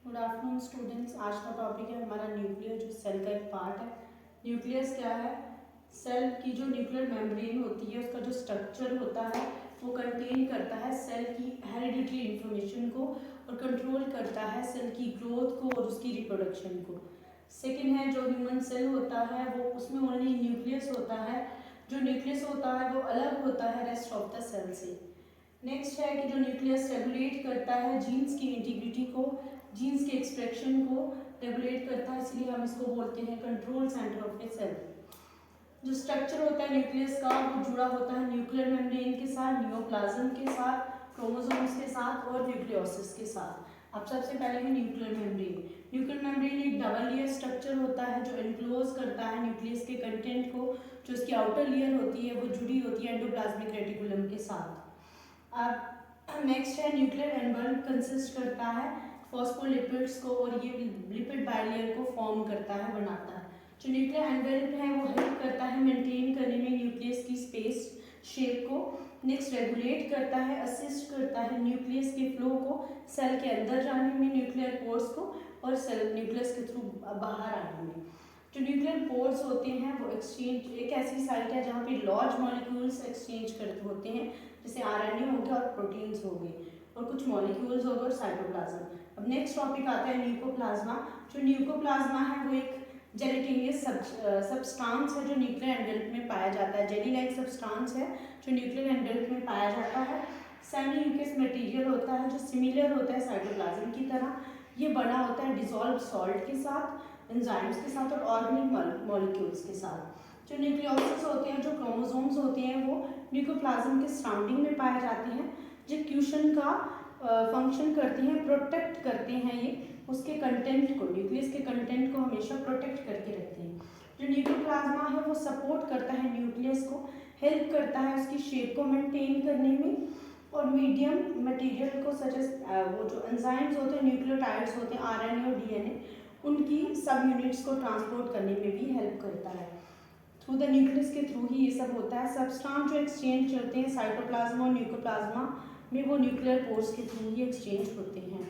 Good afternoon students. आज का topic है हमारा न्यूक्लियस, जो सेल का एक पार्ट है। न्यूक्लियस क्या है? सेल की जो न्यूक्लियर मेम्ब्रेन होती है, उसका जो स्ट्रक्चर होता है वो कंटेन करता है सेल की हेरिडिटरी इंफॉर्मेशन को और कंट्रोल करता है सेल की ग्रोथ को और उसकी रिप्रोडक्शन को। सेकेंड है, जो ह्यूमन सेल होता है वो उसमें ओनली न्यूक्लियस होता है। जो न्यूक्लियस होता है वो अलग होता है रेस्ट ऑफ द सेल से। नेक्स्ट है कि जो न्यूक्लियस रेगुलेट करता है जीन्स की इंटीग्रिटी को, जीन्स के एक्सप्रेशन को रेगुलेट करता है, इसलिए हम इसको बोलते हैं control centre of a cell. जो स्ट्रक्चर होता है न्यूक्लियस का वो जुड़ा होता है न्यूक्लियर मेम्ब्रेन के साथ, न्यूक्लियोप्लाज्म के साथ, क्रोमोसोम्स के साथ और न्यूक्लियोसिस के साथ। अब सबसे पहले है न्यूक्लियर मेम्ब्रेन। न्यूक्लियर मेम्ब्रेन एक डबल लेयर स्ट्रक्चर होता है जो इनक्लोज करता है न्यूक्लियस के कंटेंट को। जो इसकी आउटर लेयर होती है वो जुड़ी होती है एंडोप्लाज्मिक रेटिकुलम के साथ। अब नेक्स्ट है न्यूक्लियर एनवलप कंसिस्ट करता है फॉस्फोलिपिड्स को और ये लिपिड बाइलेयर को फॉर्म करता है, बनाता है। जो न्यूक्लियर एनवेलप है वो हेल्प करता है मेंटेन करने में न्यूक्लियस की स्पेस शेप को। नेक्स्ट रेगुलेट करता है, असिस्ट करता है न्यूक्लियस के फ्लो को, सेल के अंदर जाने में न्यूक्लियर पोर्स को और सेल न्यूक्लियस के थ्रू बाहर आने में। जो न्यूक्लियर पोर्स होते हैं वो एक्सचेंज, एक ऐसी साइट है जहाँ पे लार्ज मॉलिक्यूल्स एक्सचेंज करते होते हैं, जैसे आरएनए हो गया और प्रोटीन्स हो गए और कुछ मॉलिक्यूल्स हो गए और साइटोप्लाज्म। अब नेक्स्ट टॉपिक आता है न्यूक्लियोप्लाज्मा। जो न्यूक्लियोप्लाज्मा है वो एक जेलेटिनियस सब्सटेंस है जो न्यूक्लियर एनवेलप में पाया जाता है। जेली लाइक सब्सटेंस है जो न्यूक्लियर एनवेलप में पाया जाता है। सेमी यूकेस मटेरियल होता है जो सिमिलर होता है साइटोप्लाज्म की तरह। ये बना होता है डिसॉल्व सॉल्ट के साथ, एंजाइम्स के साथ और ऑर्गेनिक मॉलिक्यूल्स के साथ। जो न्यूक्लियोसिस होते हैं, जो क्रोमोसोम्स होते हैं, वो न्यूक्लियोप्लाज्म के सराउंडिंग में पाए जाते हैं, जो क्यूशन का फंक्शन करते हैं, प्रोटेक्ट करते हैं ये उसके कंटेंट को, न्यूक्लियस के कंटेंट को हमेशा प्रोटेक्ट करके रखते हैं। जो न्यूक्लियोप्लाज्मा है वो सपोर्ट करता है न्यूक्लियस को, हेल्प करता है उसकी शेप को मेंटेन करने में और मीडियम मटेरियल को सच वो जो एंजाइम्स होते हैं, न्यूक्लियोटाइड्स होते हैं, आरएनए और डीएनए, उनकी सब यूनिट्स को ट्रांसपोर्ट करने में भी हेल्प करता है। थ्रू द न्यूक्लियस के थ्रू ही ये सब होता है। सब्सटेंस जो एक्सचेंज करते हैं साइटोप्लाज्मा और न्यूक्लियोप्लाज्मा में वो न्यूक्लियर पोर्स के थ्रू ही एक्सचेंज होते हैं।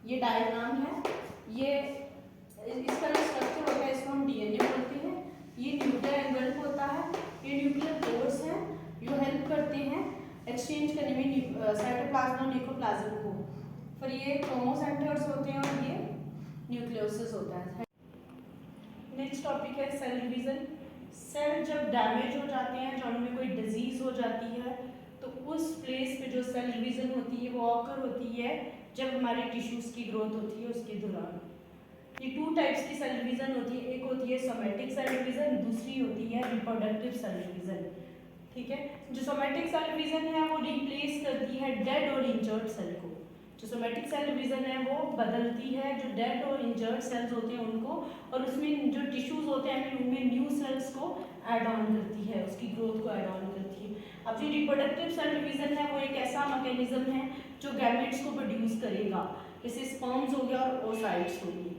ये डायग्राम है, ये इसका जो स्ट्रक्चर होता है इसको हम डीएनए बोलते हैं। ये न्यूक्लियर एनवेलप होता है, ये न्यूक्लियर पोर्स हैं जो हेल्प करते हैं एक्सचेंज करने में साइटोप्लाज्मा और न्यूक्लियोप्लाज्म को। फिर ये क्रोमोसेंटर्स होते हैं और ये न्यूक्लियोसिस होता है। नेक्स्ट टॉपिक है सेल डिवीजन। सेल जब डैमेज हो जाते हैं, जब उनमें कोई डिजीज हो जाती है, तो उस प्लेस पे जो सेल डिवीजन होती है वो ऑकर होती है जब हमारे टिश्यूज की ग्रोथ होती है उसके दौरान। ये टू टाइप्स की सेल डिवीजन होती है, एक होती है सोमैटिक सेल डिवीजन, दूसरी होती है रिप्रोडक्टिव सेल डिवीजन। ठीक है, जो सोमैटिक सेल डिवीजन है वो रिप्लेस करती है डेड और इंजर्ड सेल को। जो सोमैटिक सेल डिवीजन है वो बदलती है जो डेड और इंजर्ड सेल्स होते हैं उनको, और उसमें जो टिश्यूज होते हैं उनमें न्यू सेल्स को ऐड ऑन करती है, उसकी ग्रोथ को ऐड ऑन करती है। अब जो रिप्रोडक्टिव सेल डिवीजन है वो एक ऐसा मैकेनिज्म है जो गैमेट्स को प्रोड्यूस करेगा, जैसे स्पर्म्स हो गया और ओसाइट्स होगी।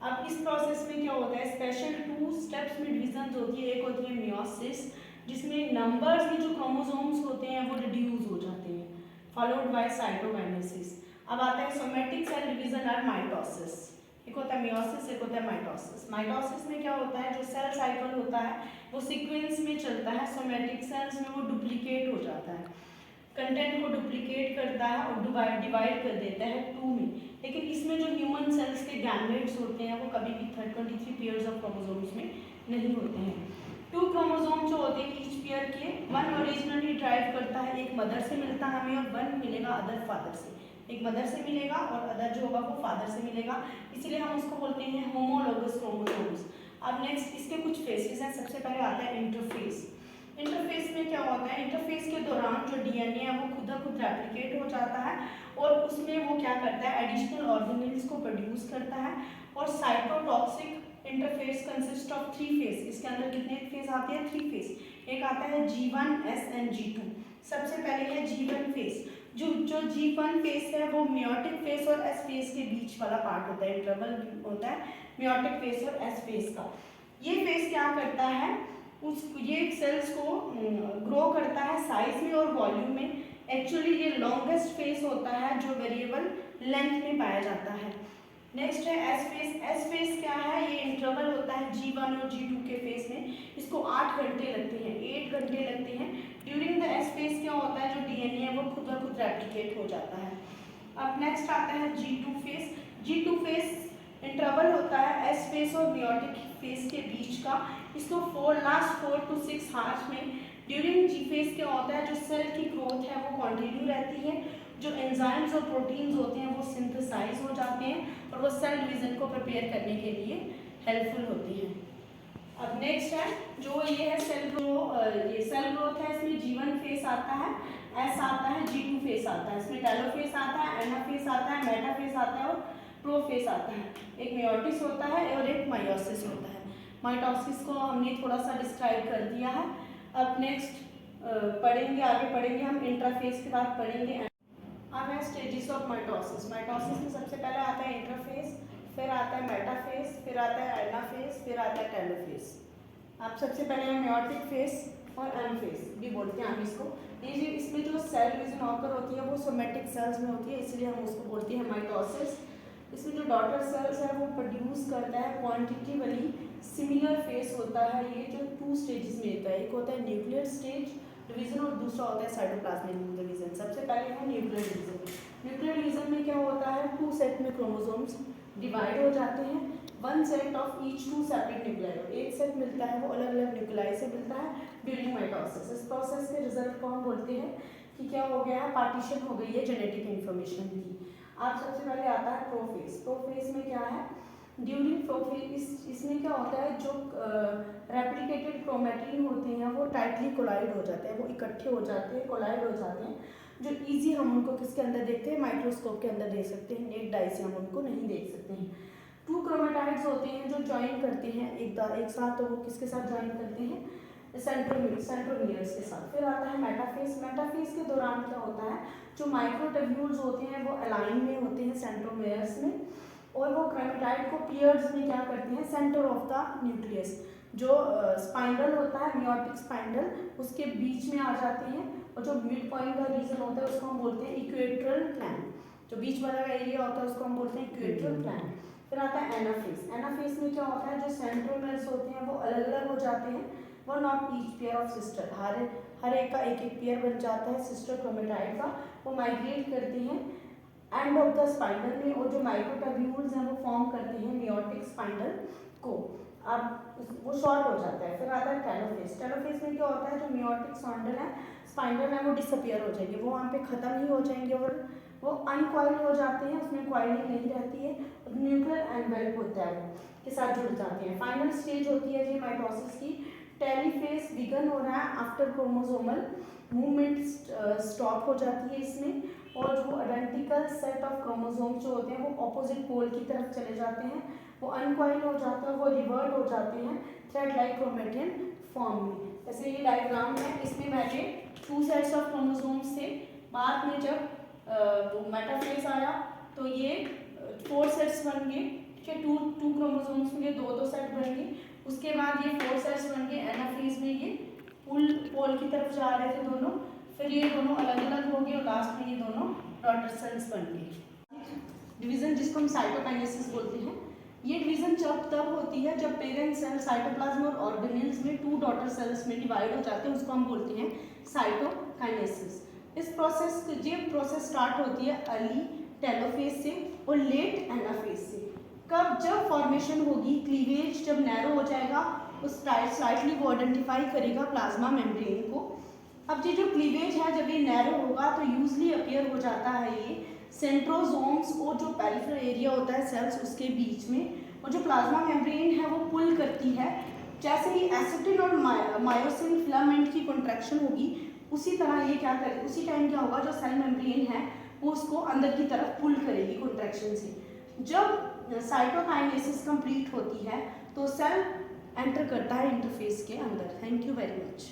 अब इस प्रोसेस में क्या होता है, स्पेशल 2 स्टेप्स में डिवीजन होती है। एक होती है मियोसिस, जिसमें नंबर्स में जो क्रोमोसोम्स होते हैं वो रिड्यूस हो जाते हैं, फॉलोड बाय साइटोकाइनेसिस। अब आता है सोमैटिक सेल डिवीजन और माइटोसिस। एक होता है मियोसिस, एक होता है माइटोसिस। माइटोसिस में क्या होता है, जो सेल साइकिल होता है वो सीक्वेंस में चलता है। सोमैटिक सेल्स में वो डुप्लीकेट हो जाता है, कंटेंट को डुप्लीकेट करता है और डिवाइड कर देता है 2 में। लेकिन इसमें जो ह्यूमन सेल्स के गैमेट्स होते हैं वो कभी भी 23 पेयर्स ऑफ क्रोमोसोम्स में नहीं होते हैं। 2 क्रोमोसोम जो होते हैं ईच पेयर के, 1 ओरिजिनली ड्राइव करता है, एक मदर से मिलता है हमें और 1 मिलेगा अदर फादर से। एक मदर से मिलेगा और अदर जो होगा वो फादर से मिलेगा, इसलिए हम उसको बोलते हैं होमोलोगस क्रोमोसोम्स। अब नेक्स्ट इसके कुछ फेसेस हैं। सबसे पहले आता है इंटरफेस। इंटरफेस में क्या होता है, इंटरफेस के दौरान जो डीएनए है वो खुद ब खुद रेप्लिकेट हो जाता है और उसमें वो क्या करता है, एडिशनल ऑर्गेनेल्स को प्रोड्यूस करता है। और cytotoxic interface consist of 3 phase. इसके अंदर कितने फेज आते हैं, 3 फेज। एक आता है G1, S एंड G2। सबसे पहले है G1 फेज। जो G1 फेज है वो मियोटिक फेज और S फेज के बीच वाला पार्ट होता है, इंटरवल होता है मियोटिक फेज और S फेज का। ये फेज क्या करता है, ये सेल्स को ग्रो करता है साइज में और वॉल्यूम में। एक्चुअली ये लॉन्गेस्ट फेज होता है जो वेरिएबल लेंथ में पाया जाता है। नेक्स्ट है एस फेस। एस फेस क्या है, ये इंटरवल होता है G1 और G2 के फेस में, इसको 8 घंटे लगते हैं, 8 घंटे लगते हैं। ड्यूरिंग द एस फेस क्या होता है, जो DNA है वो खुद ब खुद रेप्लिकेट हो जाता है। अब नेक्स्ट आता है G2 face. G2 face interval होता है एस फेस और मियोटिक फेस के बीच का, इसको लास्ट 4 to 6 आवर्स में। ड्यूरिंग जी फेस क्या होता है, जो सेल की ग्रोथ है वो कंटिन्यू रहती है, जो एंजाइम्स और प्रोटीन्स होते हैं वो सिंथेसाइज हो जाते हैं और वो सेल डिवीजन को प्रिपेयर करने के लिए हेल्पफुल होती हैं। अब नेक्स्ट है जो ये है सेल ग्रोथ है, इसमें G1 फेस आता है, एस आता है, G2 फेस आता है, इसमें टेलोफेस आता है, एनाफेस आता है, मेटाफेस आता है और प्रोफेस आता है। एक मेयोटिस होता है और एक मायोसिस होता है। माइटोसिस को हमने थोड़ा सा डिस्क्राइब कर दिया है। अब नेक्स्ट आगे पढ़ेंगे हम इंट्राफेस के बाद पढ़ेंगे। अब है स्टेजेस ऑफ माइटोसिस। माइटोसिस में सबसे पहले आता है इंटरफेस, फिर आता है मेटाफेस, फिर आता है एनाफेस, फिर आता है टेलोफेस। आप सबसे पहले मेयोटिक फेस और एनाफेस भी बोलते हैं आप इसको। ये जो इसमें जो सेल डिवीजन ऑकर होती है वो सोमेटिक सेल्स में होती है, इसलिए हम उसको बोलते हैं माइटोसिस। इसमें जो डॉटर सेल्स है वो प्रोड्यूस करता है क्वांटिटिवली सिमिलर फेस होता है। ये जो 2 स्टेजेस में होता है, एक होता है न्यूक्लियर स्टेज डिवीजन और दूसरा होता है साइटोप्लाज्मिक डिवीजन। सबसे पहले है न्यूक्लियर डिवीजन। न्यूक्लियर डिवीजन में क्या होता है, 2 सेट में क्रोमोसोम्स डिवाइड हो जाते हैं, 1 set of each 2 separate nuclei. एक सेट मिलता है वो अलग अलग न्यूक्लियाई से मिलता है ड्यूरिंग माइटोसिस। इस प्रोसेस के रिजल्ट को हम बोलते हैं कि क्या हो गया है, पार्टीशन हो गई है जेनेटिक इन्फॉर्मेशन की। आप सबसे पहले आता है प्रोफेस। प्रोफेस में क्या है, ड्यूरिंग प्रोफेस इसमें क्या होता है, जो रेप्लिकेटेड क्रोमैटिन होते हैं वो टाइटली कोलाइड हो जाते हैं, वो इकट्ठे हो जाते हैं, कोलाइड हो जाते हैं, जो इजी हम उनको किसके अंदर देखते हैं, माइक्रोस्कोप के अंदर देख सकते हैं, नेट डाई से हम उनको नहीं देख सकते हैं। 2 क्रोमेटाइड्स होते हैं जो ज्वाइन करते हैं एक साथ, तो वो किसके साथ ज्वाइन करते हैं, सेंट्रोमियर्स के साथ। फिर आता है मेटाफेस। मेटाफेस के दौरान क्या होता है, जो माइक्रोट्यूब्यूल्स होते हैं वो अलाइन में होते हैं सेंट्रोमियर्स में, और वो क्रोमेटाइड को पियर्स में क्या करते हैं, सेंटर ऑफ द न्यूक्लियस, जो स्पाइंडल होता है मियोटिक स्पाइंडल, उसके बीच में आ जाते हैं, और जो मिड पॉइंट का रीजन होता है उसको हम बोलते हैं इक्वेटरल प्लान। जो बीच वाला एरिया होता है उसको हम बोलते हैं इक्वेटरल प्लान। फिर आता है एनाफेस। एनाफेस में क्या होता है, जो सेंट्रोमियर्स होते हैं वो अलग अलग हो जाते हैं, one of each pair of sister, हर एक का एक एक पेयर बन जाता है सिस्टर क्रोमेटाइड का, वो माइग्रेट करते हैं एंड ऑफ द स्पाइंडल में, और जो माइक्रोट्यूब्यूल्स हैं वो फॉर्म करते हैं मियोटिक स्पाइंडल को। अब वो शॉर्ट हो जाता है। फिर आता है टेलोफेस। टेलोफेस में क्या होता है, जो मियोटिक स्पाइंडल है वो डिसअपियर हो जाएंगे, वो वहाँ पे ख़त्म ही हो जाएंगे और वो अनकॉइल हो जाते हैं, उसमें कॉइलिंग नहीं रहती है, न्यूक्लियर एनवेलप होता है वो के साथ जुड़ जाते हैं। फाइनल स्टेज होती है ये माइटोसिस की, टेलीफेस बिगन हो रहा है आफ्टर क्रोमोसोमल मूवमेंट स्टॉप हो जाती है इसमें, और जो आइडेंटिकल सेट ऑफ क्रोमोसोम्स जो होते हैं वो ऑपोजिट पोल की तरफ चले जाते हैं, वो अनकॉइल हो जाते हैं, वो रिवर्ट हो जाते हैं थ्रेड लाइक क्रोमेटिन फॉर्म में। जैसे ये डायग्राम है, इसमें पहले 2 सेट्स ऑफ क्रोमोसोम्स थे, बाद में जब मेटाफेस आया तो ये 4 सेट्स बन गए, ठीक है, 2 क्रोमोसोम्स में 2 सेट बन गए, उसके बाद ये 4 सेट्स बन गए, एनाफेज में ये पोल की तरफ जा रहे थे दोनों, फिर ये दोनों अलग अलग हो गए और लास्ट में ये दोनों डॉटर सेल्स बन गए। डिवीजन जिसको हम साइटोकाइनेसिस बोलते हैं, ये डिवीजन तब होती है जब पेरेंट सेल साइटोप्लाज्म और ऑर्गेनेल्स में 2 डॉटर सेल्स में डिवाइड हो जाते हैं, उसको हम बोलते हैं साइटोकाइनेसिस। इस प्रोसेस स्टार्ट होती है अर्ली टेलोफेज से और लेट एनाफेज से। कब, जब फॉर्मेशन होगी, क्लीवेज जब नैरो हो जाएगा उस स्लाइटली वो आइडेंटिफाई करेगा प्लाज्मा मेम्ब्रेन को। अब ये जो क्लीवेज है जब ये नैरो होगा तो यूजली अपीयर हो जाता है ये सेंट्रोसोम्स और जो पेरिफेरल एरिया होता है सेल्स उसके बीच में, और जो प्लाज्मा मेम्ब्रेन है वो पुल करती है। जैसे ही एसिटिन और मायोसिन फिलामेंट की कॉन्ट्रैक्शन होगी उसी तरह ये क्या करेगी, उसी टाइम क्या होगा, जो सेल मेम्ब्रेन है वो उसको अंदर की तरफ पुल करेगी कॉन्ट्रैक्शन से। जब साइटोकाइनेसिस कंप्लीट होती है तो सेल एंटर करता है इंटरफेस के अंदर। Thank you very much.